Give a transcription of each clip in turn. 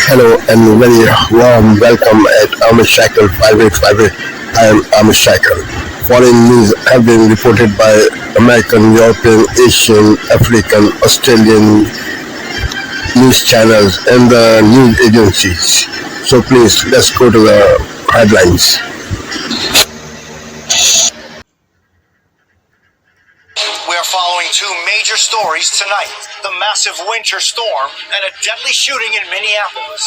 Hello and very warm welcome at Amish Cycle 5858. I am Amish Cycle. Foreign news have been reported by American, European, Asian, African, Australian news channels and the news agencies. So please, let's go to the headlines. We are following two major stories tonight. The massive winter storm and a deadly shooting in Minneapolis.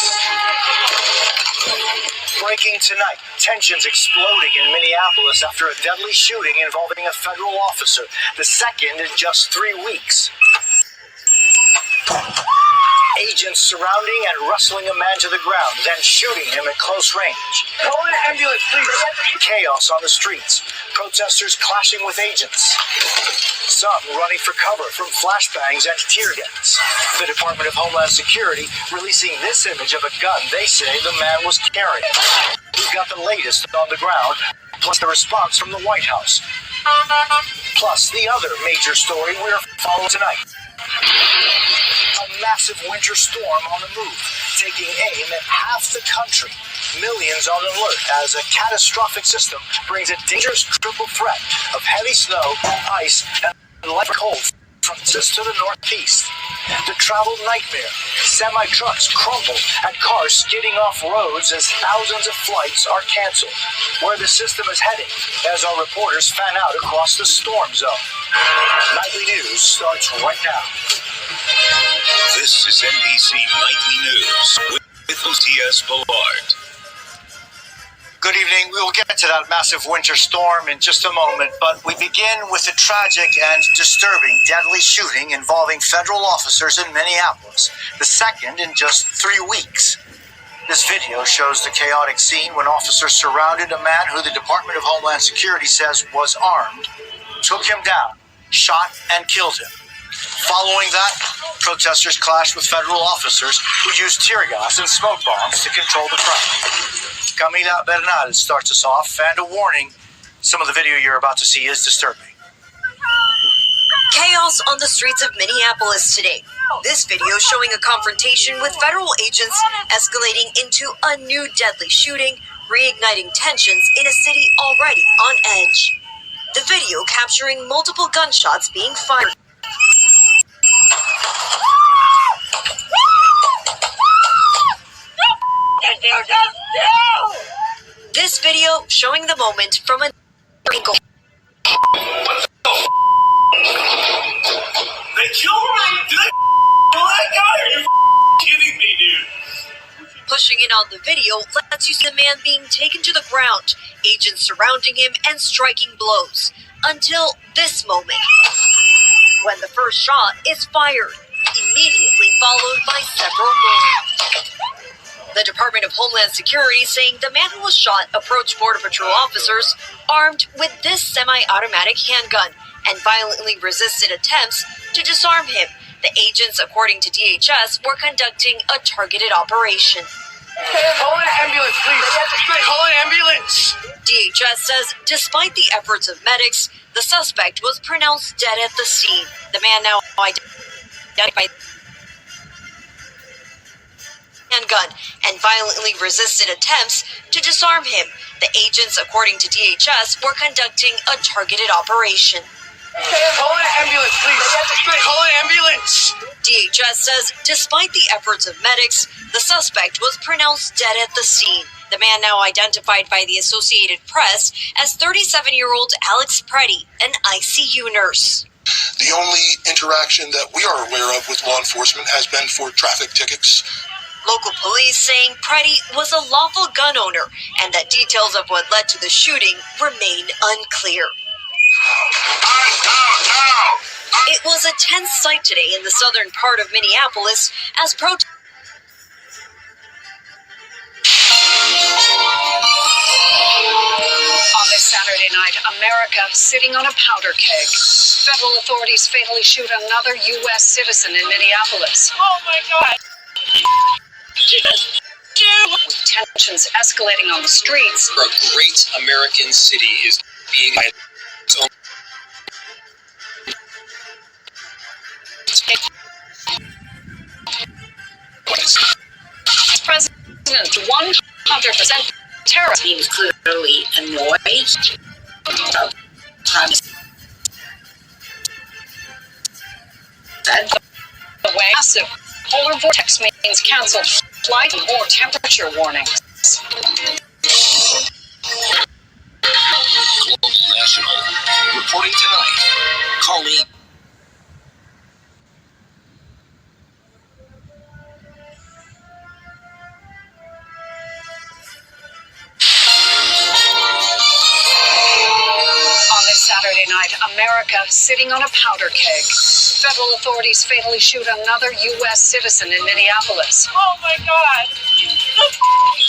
Breaking tonight, tensions exploding in Minneapolis after a deadly shooting involving a federal officer, the second in just 3 weeks. Agents surrounding and wrestling a man to the ground, then shooting him at close range. Call an ambulance, please. Chaos on the streets. Protesters clashing with agents. Some running for cover from flashbangs and tear gas. The Department of Homeland Security releasing this image of a gun they say the man was carrying. We've got the latest on the ground, plus the response from the White House. Plus the other major story we're following tonight. A massive winter storm on the move, taking aim at half the country. Millions on alert as a catastrophic system brings a dangerous triple threat of heavy snow, ice, and light cold from east to the northeast. The travel nightmare. Semi-trucks crumble and cars skidding off roads as thousands of flights are canceled. Where the system is heading as our reporters fan out across the storm zone. Nightly News starts right now. This is NBC Nightly News with O.T.S. Boulevard. Good evening. We will get to that massive winter storm in just a moment, but we begin with a tragic and disturbing deadly shooting involving federal officers in Minneapolis, the second in just 3 weeks. This video shows the chaotic scene when officers surrounded a man who the Department of Homeland Security says was armed, took him down, shot, and killed him. Following that, protesters clashed with federal officers who used tear gas and smoke bombs to control the crowd. Camila Bernal starts us off, and a warning, some of the video you're about to see is disturbing. Chaos on the streets of Minneapolis today. This video showing a confrontation with federal agents escalating into a new deadly shooting, reigniting tensions in a city already on edge. The video capturing multiple gunshots being fired. This video showing the moment from a angle. They killed me! Did I kill that guy? Are you kidding me, dude? Pushing in on the video lets you see the man being taken to the ground, agents surrounding him and striking blows. Until this moment, when the first shot is fired, immediately followed by several more. The Department of Homeland Security saying the man who was shot approached Border Patrol officers armed with this semi-automatic handgun and violently resisted attempts to disarm him. The agents, according to DHS, were conducting a targeted operation. Call an ambulance, please. Call an ambulance. DHS says despite the efforts of medics, the suspect was pronounced dead at the scene. The man now identified handgun and violently resisted attempts to disarm him. The agents, according to DHS, were conducting a targeted operation. Call an ambulance, please. Call an ambulance. DHS says despite the efforts of medics, the suspect was pronounced dead at the scene. The man now identified by the Associated Press as 37-year-old Alex Preddy, an ICU nurse. The only interaction that we are aware of with law enforcement has been for traffic tickets. Local police saying Preddy was a lawful gun owner and that details of what led to the shooting remain unclear. It was a tense sight today in the southern part of Minneapolis as On this Saturday night, America sitting on a powder keg. Federal authorities fatally shoot another U.S. citizen in Minneapolis. Oh my God! With tensions escalating on the streets. A great American city is being its own. 100% terror. Seems clearly annoyed. The way massive polar vortex means canceled flight and more temperature warnings. Global National reporting tonight. Colleen. On this Saturday night, America sitting on a powder keg. Federal authorities fatally shoot another U.S. citizen in Minneapolis. Oh my God! What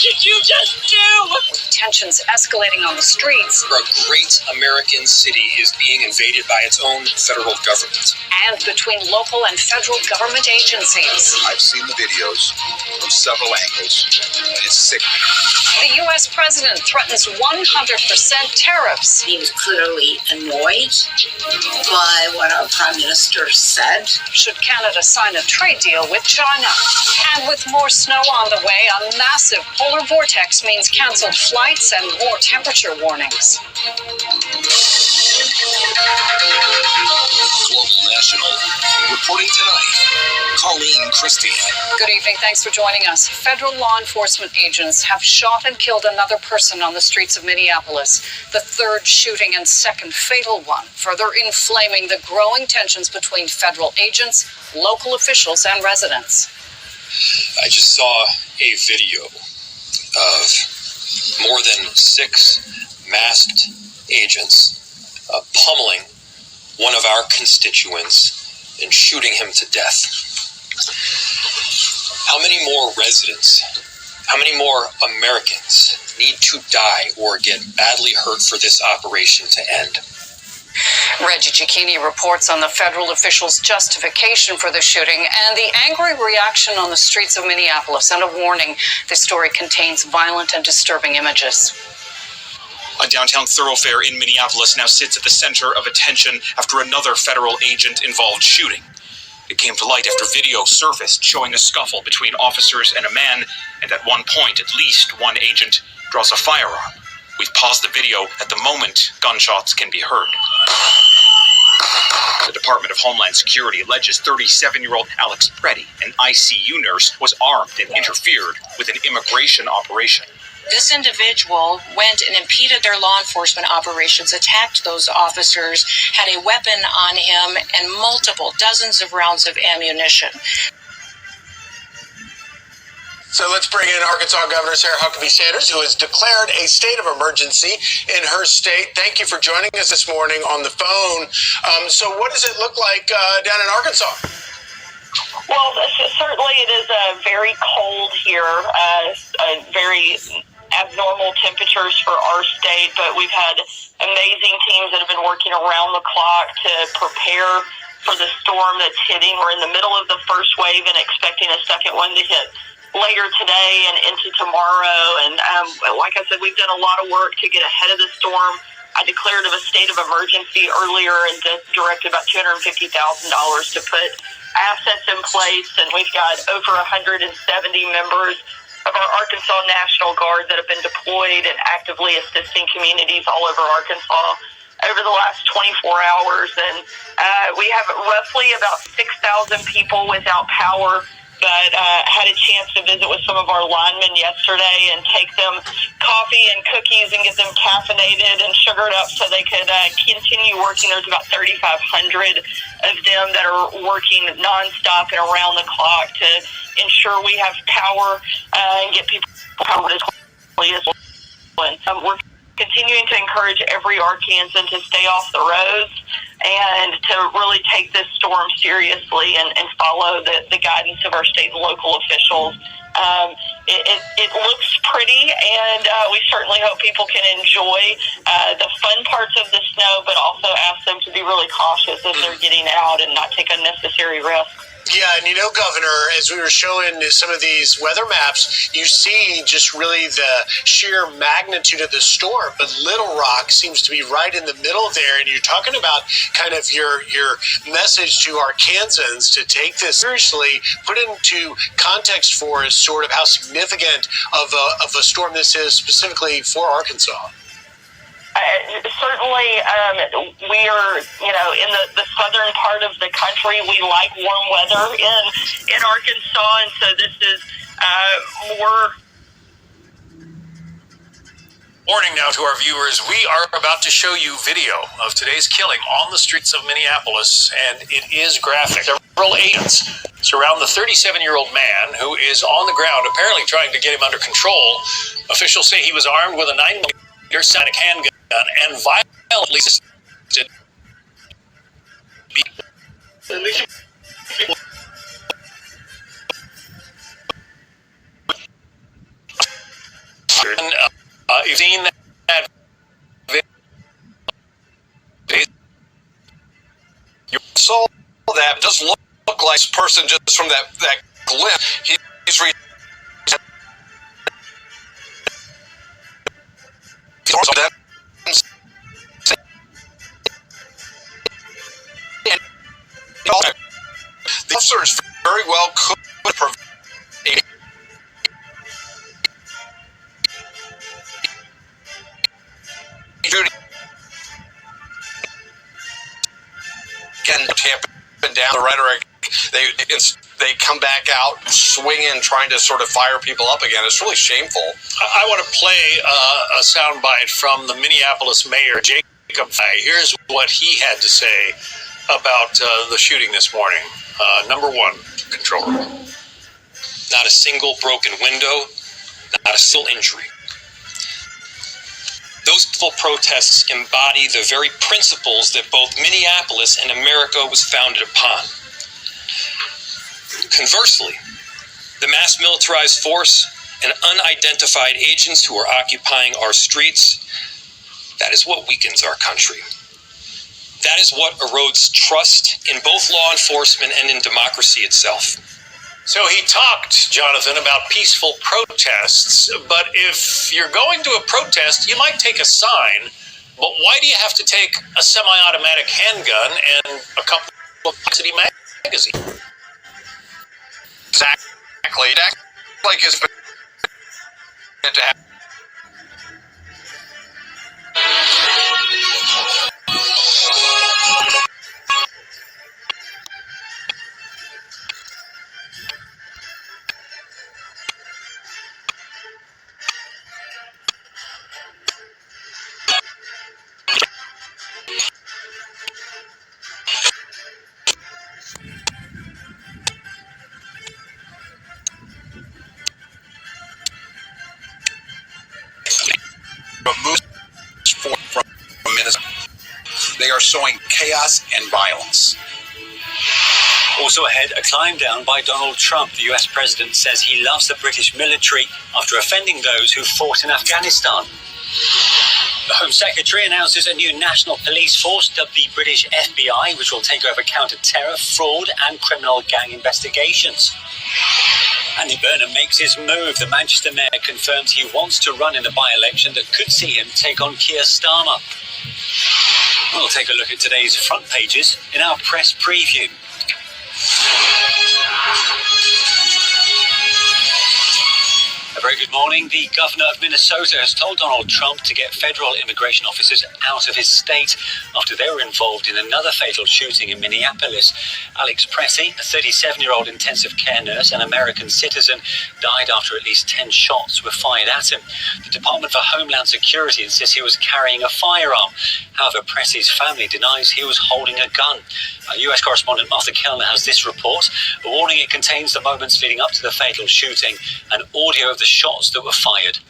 did you just do? With tensions escalating on the streets. A great American city is being invaded by its own federal government. And between local and federal government agencies. I've seen the videos from several angles, and it's sickening. The U.S. president threatens 100% tariffs. Seems clearly annoyed by what our prime minister said. Should Canada sign a trade deal with China? And with more snow on the way, a massive polar vortex means canceled flights and more temperature warnings. Global National reporting tonight. Colleen Christie. Good evening. Thanks for joining us. Federal law enforcement agents have shot and killed another person on the streets of Minneapolis. The third shooting and second fatal one, further inflaming the growing tensions between federal agents, local officials, and residents. I just saw a video of more than 6 masked agents pummeling one of our constituents and shooting him to death. How many more residents, how many more Americans need to die or get badly hurt for this operation to end? Reggie Cicchini reports on the federal officials' justification for the shooting and the angry reaction on the streets of Minneapolis, and a warning: this story contains violent and disturbing images. A downtown thoroughfare in Minneapolis now sits at the center of attention after another federal agent-involved shooting. It came to light after video surfaced showing a scuffle between officers and a man, and at one point, at least one agent draws a firearm. We've paused the video at the moment gunshots can be heard. The Department of Homeland Security alleges 37-year-old Alex Preddy, an ICU nurse, was armed and interfered with an immigration operation. This individual went and impeded their law enforcement operations, attacked those officers, had a weapon on him, and multiple dozens of rounds of ammunition. So let's bring in Arkansas Governor Sarah Huckabee Sanders, who has declared a state of emergency in her state. Thank you for joining us this morning on the phone. So what does it look like down in Arkansas? Well, certainly it is very cold here, very abnormal temperatures for our state, but we've had amazing teams that have been working around the clock to prepare for the storm that's hitting. We're in the middle of the first wave and expecting a second one to hit later today and into tomorrow. And like I said, we've done a lot of work to get ahead of the storm. I declared a state of emergency earlier and directed about $250,000 to put assets in place, and we've got over 170 members of our Arkansas National Guard that have been deployed and actively assisting communities all over Arkansas over the last 24 hours. And we have roughly about 6,000 people without power, but had a chance to visit with some of our linemen yesterday and take them coffee and cookies and get them caffeinated and sugared up so they could continue working. There's about 3,500 of them that are working nonstop and around the clock to ensure we have power and get people powered as quickly as possible. We're continuing to encourage every Arkansan to stay off the roads and to really take this storm seriously and follow the guidance of our state and local officials. It looks pretty, and we certainly hope people can enjoy the fun parts of the snow, but also ask them to be really cautious as they're getting out and not take unnecessary risks. Yeah, and you know, Governor, as we were showing some of these weather maps, you see just really the sheer magnitude of the storm. But Little Rock seems to be right in the middle there, and you're talking about kind of your message to Arkansans to take this seriously, put into context for us sort of how significant of a storm this is specifically for Arkansas. Certainly, we are, in the southern part of the country. We like warm weather in Arkansas, and so this is more. Warning now to our viewers, we are about to show you video of today's killing on the streets of Minneapolis, and it is graphic. Several agents surround the 37-year-old man who is on the ground, apparently trying to get him under control. Officials say he was armed with a 9mm sonic handgun and violently assisted. You've seen that video. You saw that. It does look like this person just from that glimpse. He's the officers very well could prevent again, tamping down the rhetoric. They come back out swinging, trying to sort of fire people up again. It's really shameful. I want to play a soundbite from the Minneapolis mayor, Jacob. Here's what he had to say about the shooting this morning. Number one, control room. Not a single broken window, not a single injury. Those peaceful protests embody the very principles that both Minneapolis and America was founded upon. Conversely, the mass militarized force and unidentified agents who are occupying our streets, that is what weakens our country. That is what erodes trust in both law enforcement and in democracy itself. So he talked, Jonathan, about peaceful protests, but if you're going to a protest, you might take a sign, but why do you have to take a semi-automatic handgun and a couple of City magazines? Exactly. Like it's been to happen. From Minnesota. They are sowing chaos and violence. Also ahead, a climb down by Donald Trump. The US president says he loves the British military after offending those who fought in Afghanistan. The Home Secretary announces a new national police force dubbed the British FBI, which will take over counter-terror, fraud and criminal gang investigations. Andy Burnham makes his move. The Manchester mayor confirms he wants to run in a by-election that could see him take on Keir Starmer. We'll take a look at today's front pages in our press preview. A very good morning. The governor of Minnesota has told Donald Trump to get federal immigration officers out of his state after they were involved in another fatal shooting in Minneapolis. Alex Pressey, a 37-year-old intensive care nurse and American citizen, died after at least 10 shots were fired at him. The Department for Homeland Security insists he was carrying a firearm. However, Pressey's family denies he was holding a gun. Our US correspondent Martha Kellner has this report. A warning: it contains the moments leading up to the fatal shooting and audio of the shots that were fired.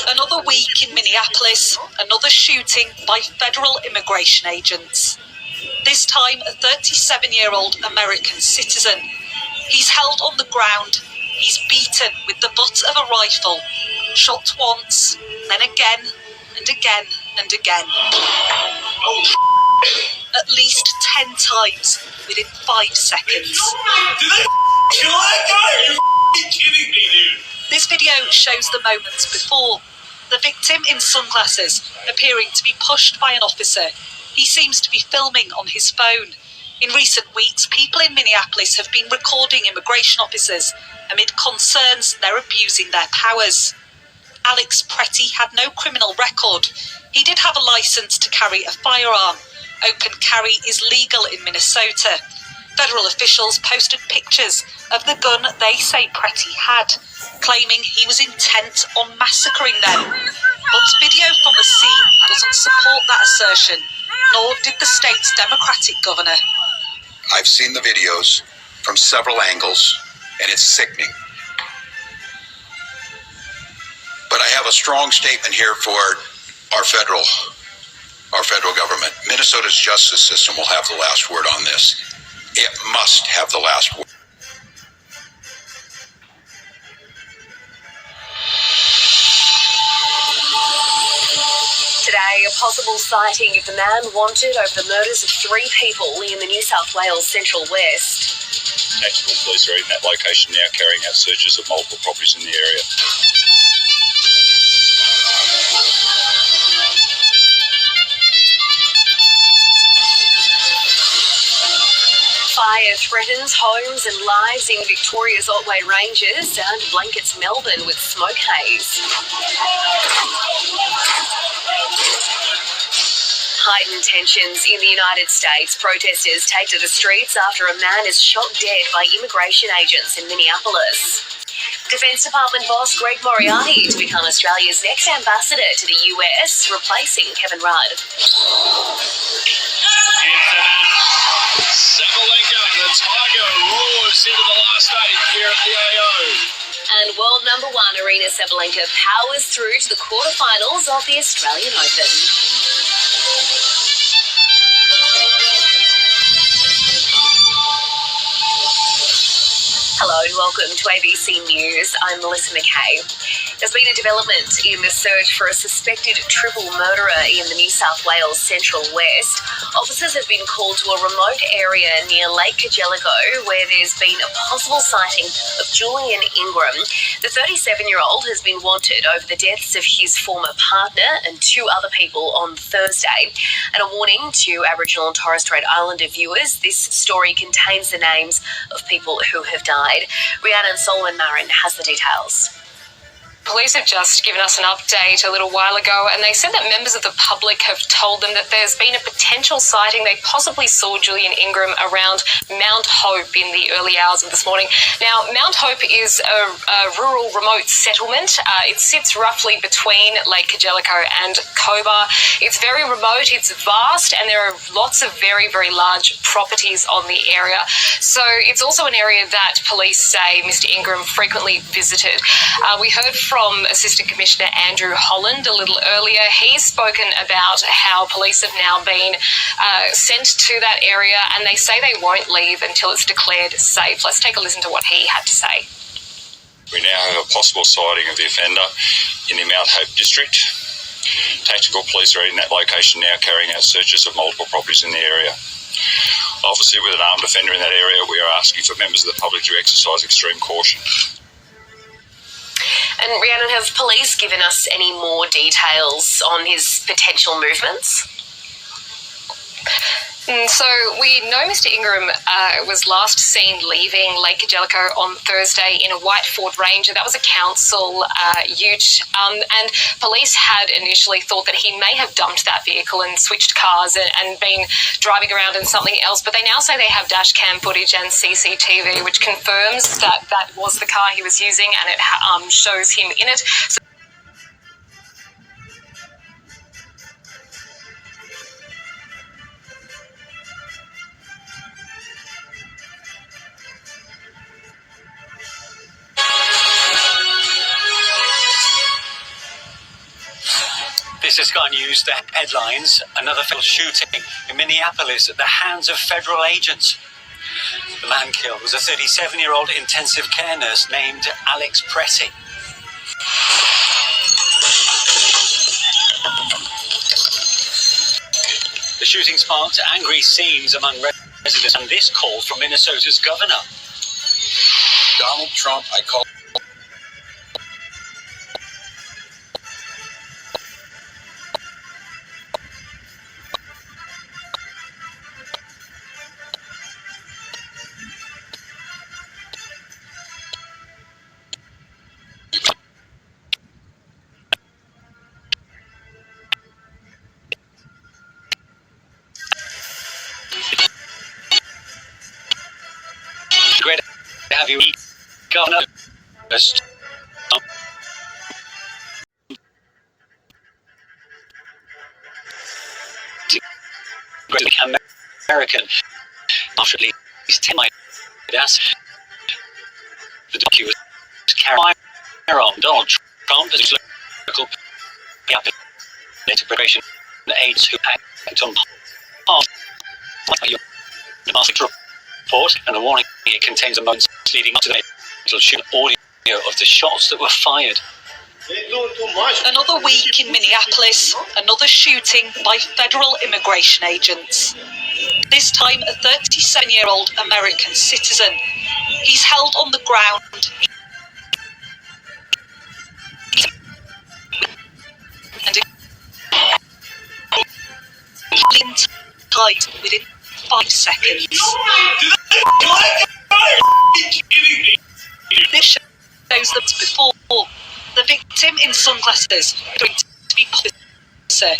Another week in Minneapolis, another shooting by federal immigration agents. This time, a 37-year-old American citizen. He's held on the ground. He's beaten with the butt of a rifle, shot once, then again and again and again. at least 10 times within 5 seconds. Did they kill that guy? Are you kidding me, dude? This video shows the moments before. The victim in sunglasses, appearing to be pushed by an officer. He seems to be filming on his phone. In recent weeks, people in Minneapolis have been recording immigration officers amid concerns they're abusing their powers. Alex Pretty had no criminal record. He did have a license to carry a firearm. Open carry is legal in Minnesota. Federal officials posted pictures of the gun they say Pretty had, claiming he was intent on massacring them. But video from the scene doesn't support that assertion, nor did the state's Democratic governor. I've seen the videos from several angles, and it's sickening. But I have a strong statement here for our federal government. Minnesota's justice system will have the last word on this. It must have the last word. Today, a possible sighting of the man wanted over the murders of 3 people in the New South Wales Central West. Tactical police are in that location now, carrying out searches of multiple properties in the area. Fire threatens homes and lives in Victoria's Otway Ranges and blankets Melbourne with smoke haze. Heightened tensions in the United States. Protesters take to the streets after a man is shot dead by immigration agents in Minneapolis. Defense Department boss Greg Moriarty to become Australia's next ambassador to the US, replacing Kevin Rudd. Sabalenka, the Tiger roars into the last 8 here at the AO. And world number 1 Arena Sabalenka powers through to the quarterfinals of the Australian Open. Hello and welcome to ABC News. I'm Melissa McKay. There's been a development in the search for a suspected triple murderer in the New South Wales Central West. Officers have been called to a remote area near Lake Kajelico where there's been a possible sighting of Julian Ingram. The 37-year-old has been wanted over the deaths of his former partner and 2 other people on Thursday. And a warning to Aboriginal and Torres Strait Islander viewers, this story contains the names of people who have died. Rhiannon Solomon-Marin has the details. Police have just given us an update a little while ago, and they said that members of the public have told them that there's been a potential sighting. They possibly saw Julian Ingram around Mount Hope in the early hours of this morning. Now, Mount Hope is a rural remote settlement. It sits roughly between Lake Kajelico and Cobar. It's very remote, it's vast, and there are lots of very, very large properties on the area. So it's also an area that police say Mr. Ingram frequently visited. We heard from Assistant Commissioner Andrew Holland a little earlier. He's spoken about how police have now been sent to that area, and they say they won't leave until it's declared safe. Let's take a listen to what he had to say. We now have a possible sighting of the offender in the Mount Hope district. Tactical police are in that location now, carrying out searches of multiple properties in the area. Obviously, with an armed offender in that area, we are asking for members of the public to exercise extreme caution. And Rhiannon, have police given us any more details on his potential movements? So we know Mr. Ingram was last seen leaving Lake Kajelico on Thursday in a white Ford Ranger. That was a council ute. And police had initially thought that he may have dumped that vehicle and switched cars and been driving around in something else. But they now say they have dash cam footage and CCTV, which confirms that that was the car he was using, and it shows him in it. So This is Sky News, the headlines. Another fatal shooting in Minneapolis at the hands of federal agents. The man killed was a 37-year-old intensive care nurse named Alex Pretty. The shooting sparked angry scenes among residents and this call from Minnesota's governor. Donald Trump, I call. Great to have you, Governor. American, after at least 10 might ask. The document was carried firearm. Donald Trump has local preparation aides who act on part the master report and a warning it contains a moments leading up to the it'll shoot audio of the shots that were fired. Another week in Minneapolis, another shooting by federal immigration agents. This time a 37-year-old American citizen. He's held on the ground and tied within 5 seconds. This shows that before the victim in sunglasses going to be officer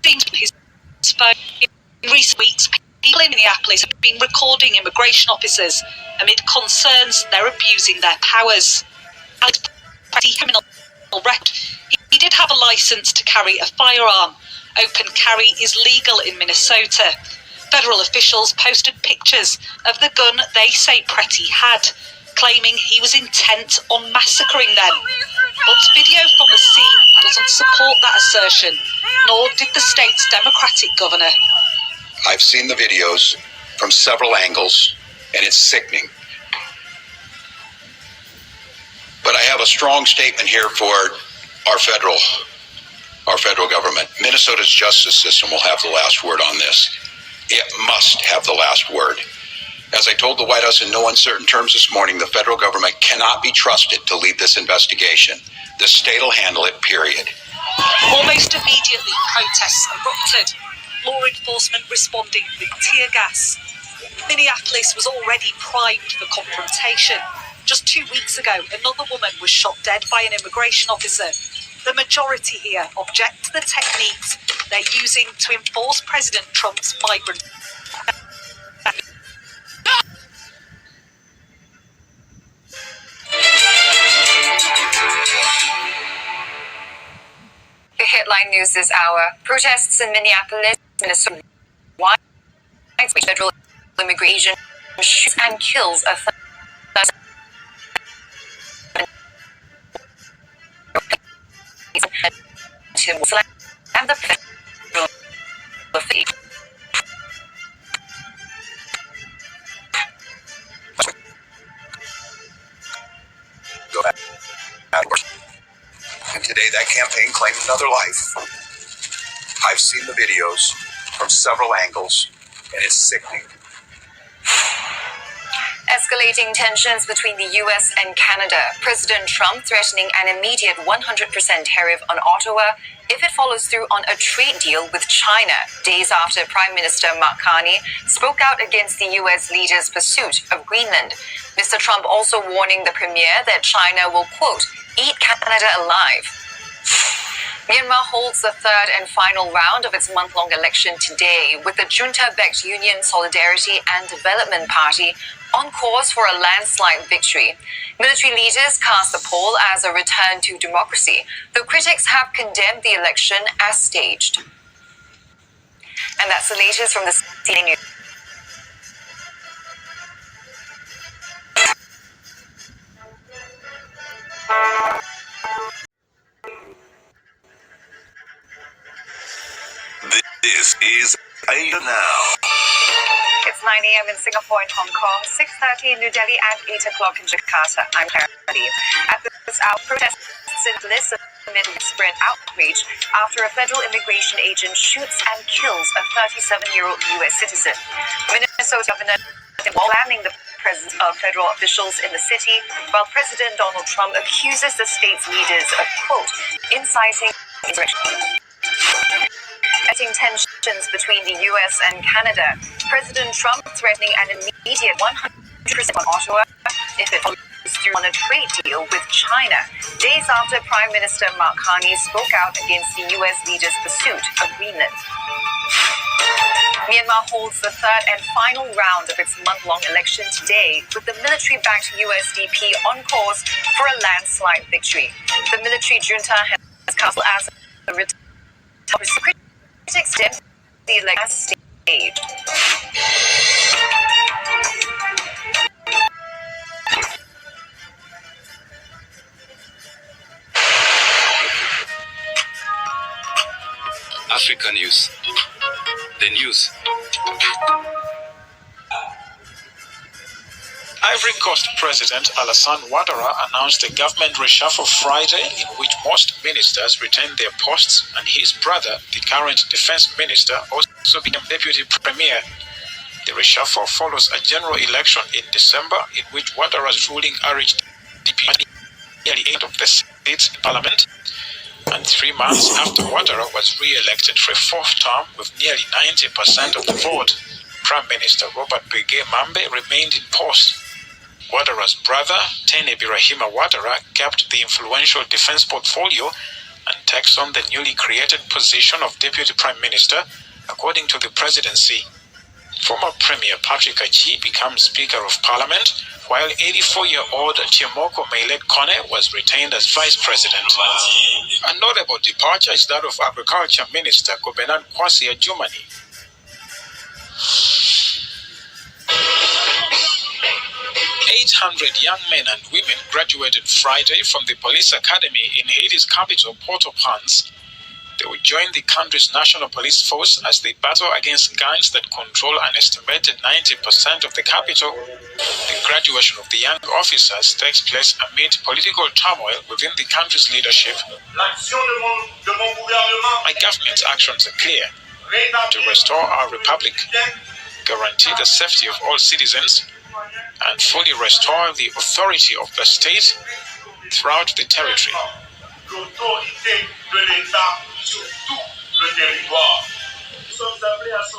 seems his phone. In recent weeks, people in Minneapolis have been recording immigration officers amid concerns they're abusing their powers. Alex Pretty criminal record. He did have a license to carry a firearm. Open carry is legal in Minnesota. Federal officials posted pictures of the gun they say Pretty had, claiming he was intent on massacring them. But video from the scene doesn't support that assertion, nor did the state's Democratic governor. I've seen the videos from several angles, and it's sickening. But I have a strong statement here for our federal government. Minnesota's justice system will have the last word on this. It must have the last word. As I told the White House in no uncertain terms this morning, the federal government cannot be trusted to lead this investigation. The state will handle it, period. Almost immediately, protests erupted. Law enforcement responding with tear gas. Minneapolis was already primed for confrontation. Just 2 weeks ago, another woman was shot dead by an immigration officer. The majority here object to the techniques they're using to enforce President Trump's migrant. The headline news this hour. Protests in Minneapolis, Minnesota. Widespread federal immigration shoots and kills a and the federal And today that campaign claimed another life. I've seen the videos from several angles, and it's sickening. Escalating tensions between the US and Canada. President Trump threatening an immediate 100% tariff on Ottawa if it follows through on a trade deal with China, days after Prime Minister Mark Carney spoke out against the US leader's pursuit of Greenland. Mr. Trump also warning the premier that China will, quote, eat Canada alive. Myanmar holds the third and final round of its month-long election today, with the junta-backed Union Solidarity and Development Party on course for a landslide victory. Military leaders cast the poll as a return to democracy, though critics have condemned the election as staged. And that's the latest from the CNN News. This is Asia Now. It's 9 a.m. in Singapore and Hong Kong, 6:30 in New Delhi, and 8 o'clock in Jakarta. I'm Karen. At this hour, protests in Listen amid widespread outrage after a federal immigration agent shoots and kills a 37-year-old U.S. citizen. Minnesota Governor slamming the presence of federal officials in the city, while President Donald Trump accuses the state's leaders of, quote, inciting insurrection. Adding tensions between the U.S. and Canada, President Trump threatening an immediate 100% on Ottawa if it follows through on a trade deal with China, days after Prime Minister Mark Carney spoke out against the U.S. leader's pursuit of Greenland. Myanmar holds the third and final round of its month-long election today, with the military-backed USDP on course for a landslide victory. The military junta has cast as a critics dim the election stage. Africa News. The news. Ivory Coast President Alassane Ouattara announced a government reshuffle Friday in which most ministers retained their posts and his brother, the current defense minister, also became deputy premier. The reshuffle follows a general election in December in which Ouattara's ruling RHDP nearly 8 of the seats in parliament, and 3 months after Ouattara was re-elected for a 4th term with nearly 90% of the vote. Prime Minister Robert Bege Mambe remained in post. Ouattara's brother, Tene Birahima Ouattara, kept the influential defense portfolio and takes on the newly created position of Deputy Prime Minister, according to the presidency. Former Premier Patrick Achi becomes Speaker of Parliament, while 84-year-old Tiemoko Meillet Kone was retained as Vice President. A notable departure is that of Agriculture Minister Gobenan Kwasi Adjumani. 800 young men and women graduated Friday from the police academy in Haiti's capital, Port-au-Prince. They will join the country's national police force as they battle against gangs that control an estimated 90% of the capital. The graduation of the young officers takes place amid political turmoil within the country's leadership. My government's actions are clear: to restore our republic, guarantee the safety of all citizens, and fully restore the authority of the state throughout the territory.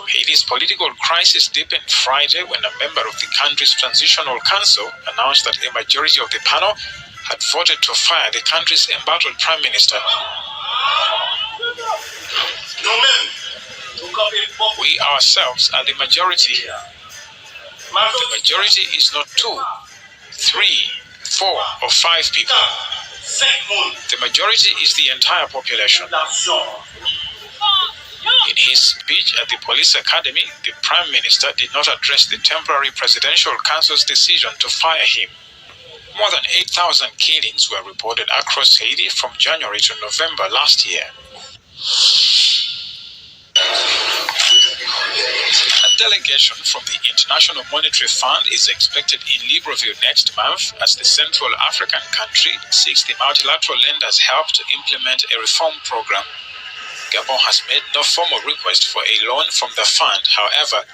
Haiti's political crisis deepened Friday when a member of the country's transitional council announced that a majority of the panel had voted to fire the country's embattled prime minister. We ourselves are the majority. The majority is not 2, 3, 4, or 5 people. The majority is the entire population. In his speech at the police academy, the Prime Minister did not address the temporary presidential council's decision to fire him. More than 8,000 killings were reported across Haiti from January to November last year. A delegation from the International Monetary Fund is expected in Libreville next month as the Central African country seeks the multilateral lenders' help to implement a reform program. Gabon has made no formal request for a loan from the fund. However,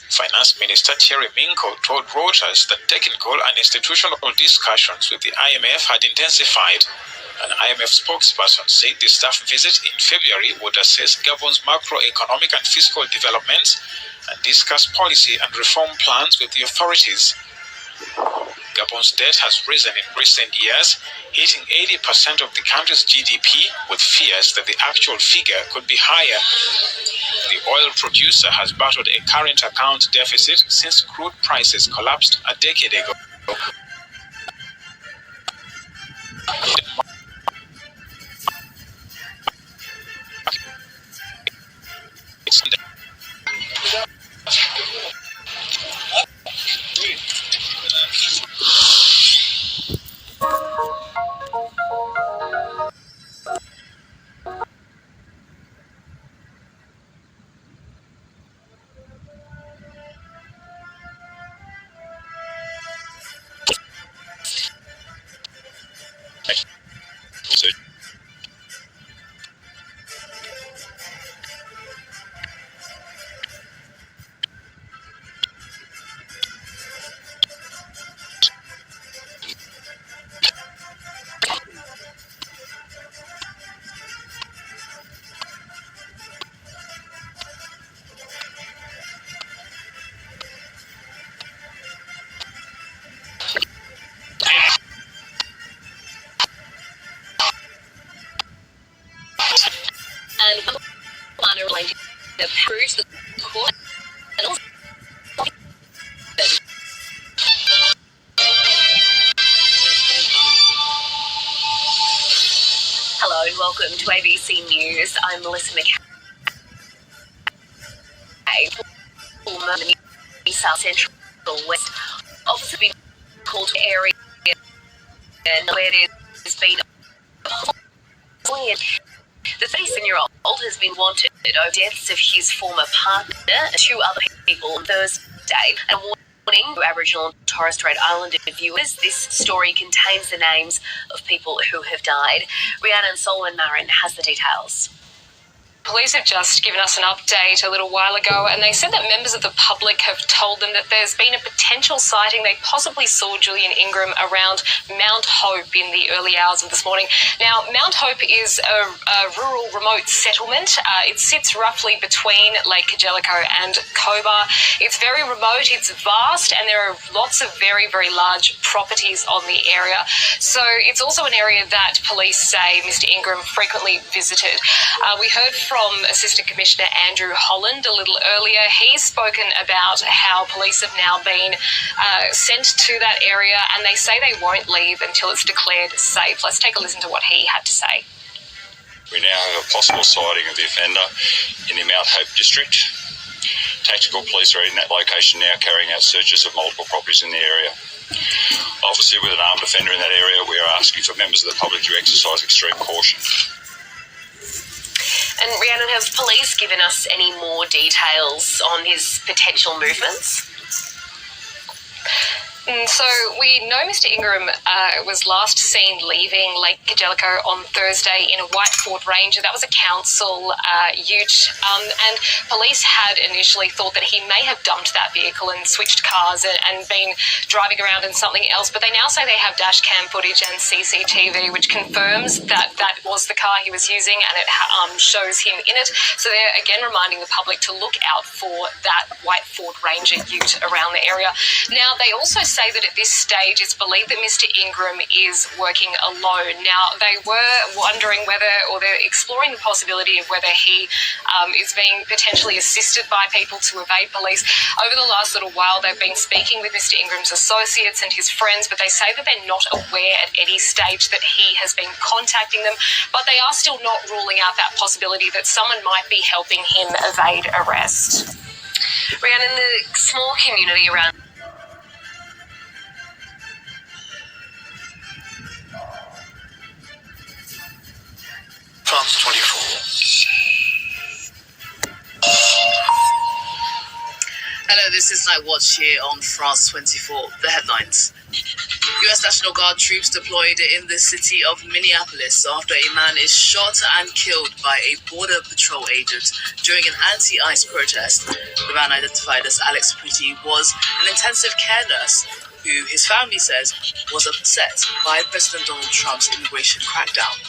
Finance Minister Thierry Minko told Reuters that technical and institutional discussions with the IMF had intensified. An IMF spokesperson said the staff visit in February would assess Gabon's macroeconomic and fiscal developments and discuss policy and reform plans with the authorities. Gabon's debt has risen in recent years, hitting 80% of the country's GDP, with fears that the actual figure could be higher. The oil producer has battled a current account deficit since crude prices collapsed a decade ago. approach the court and also Hello and welcome to ABC News. I'm Melissa McKay. Former New South Central West officer been called to area where there's been the 37-year-old has been wanted over deaths of his former partner and 2 other people on Thursday. And warning to Aboriginal and Torres Strait Islander viewers, this story contains the names of people who have died. Rhiannon Solomon-Marin has the details. Police have just given us an update a little while ago, and they said that members of the public have told them that there's been a potential sighting. They possibly saw Julian Ingram around Mount Hope in the early hours of this morning. Now, Mount Hope is a rural remote settlement. It sits roughly between Lake Kajelico and Cobar. It's very remote, it's vast, and there are lots of very, very large properties on the area. So it's also an area that police say Mr. Ingram frequently visited. We heard from Assistant Commissioner Andrew Holland a little earlier. He's spoken about how police have now been sent to that area, and they say they won't leave until it's declared safe. Let's take a listen to what he had to say. We now have a possible sighting of the offender in the Mount Hope district. Tactical police are in that location now carrying out searches of multiple properties in the area. Obviously, with an armed offender in that area, we are asking for members of the public to exercise extreme caution. And Rhiannon, have police given us any more details on his potential movements? So we know Mr. Ingram was last seen leaving Lake Kajelico on Thursday in a white Ford Ranger. That was a council ute, and police had initially thought that he may have dumped that vehicle and switched cars and been driving around in something else, but they now say they have dash cam footage and CCTV which confirms that that was the car he was using, and it shows him in it. So they're again reminding the public to look out for that white Ford Ranger ute around the area. Now, they also say that at this stage it's believed that Mr. Ingram is working alone. Now, they were wondering whether, or they're exploring the possibility of whether he is being potentially assisted by people to evade police. Over the last little while, they've been speaking with Mr. Ingram's associates and his friends, but they say that they're not aware at any stage that he has been contacting them, but they are still not ruling out that possibility that someone might be helping him evade arrest. Rhiannon, in the small community around France 24. Hello, this is Night Watch here on France 24. The headlines. U.S. National Guard troops deployed in the city of Minneapolis after a man is shot and killed by a Border Patrol agent during an anti-ICE protest. The man, identified as Alex Pretty, was an intensive care nurse who his family says was upset by President Donald Trump's immigration crackdown.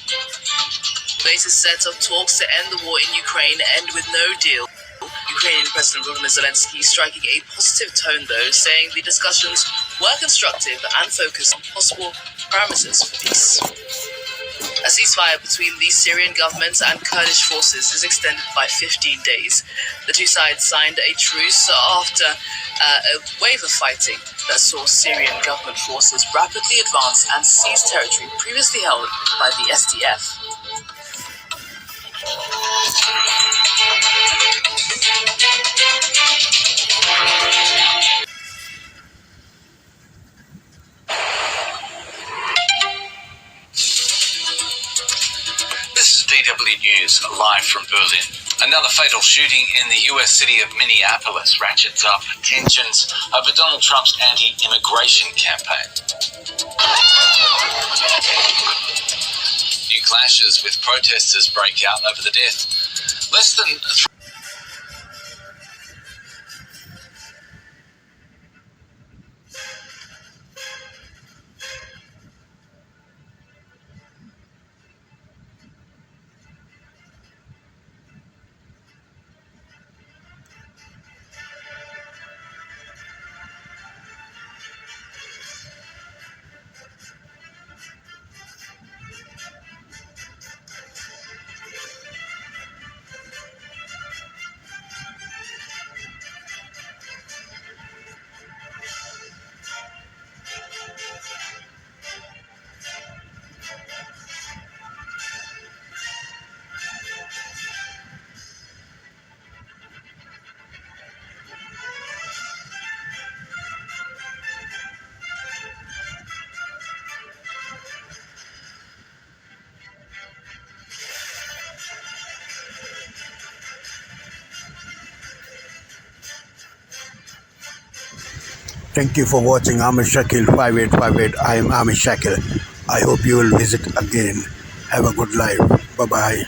The latest set of talks to end the war in Ukraine end with no deal. Ukrainian President Volodymyr Zelensky striking a positive tone, though, saying the discussions were constructive and focused on possible parameters for peace. A ceasefire between the Syrian government and Kurdish forces is extended by 15 days. The two sides signed a truce after a wave of fighting that saw Syrian government forces rapidly advance and seize territory previously held by the SDF. This is DW News, live from Berlin. Another fatal shooting in the US city of Minneapolis ratchets up tensions over Donald Trump's anti-immigration campaign. New clashes with protesters break out over the death. Less than Thank you for watching Amish Shakil 5858. I am Amish Shakil. I hope you will visit again. Have a good life. Bye-bye.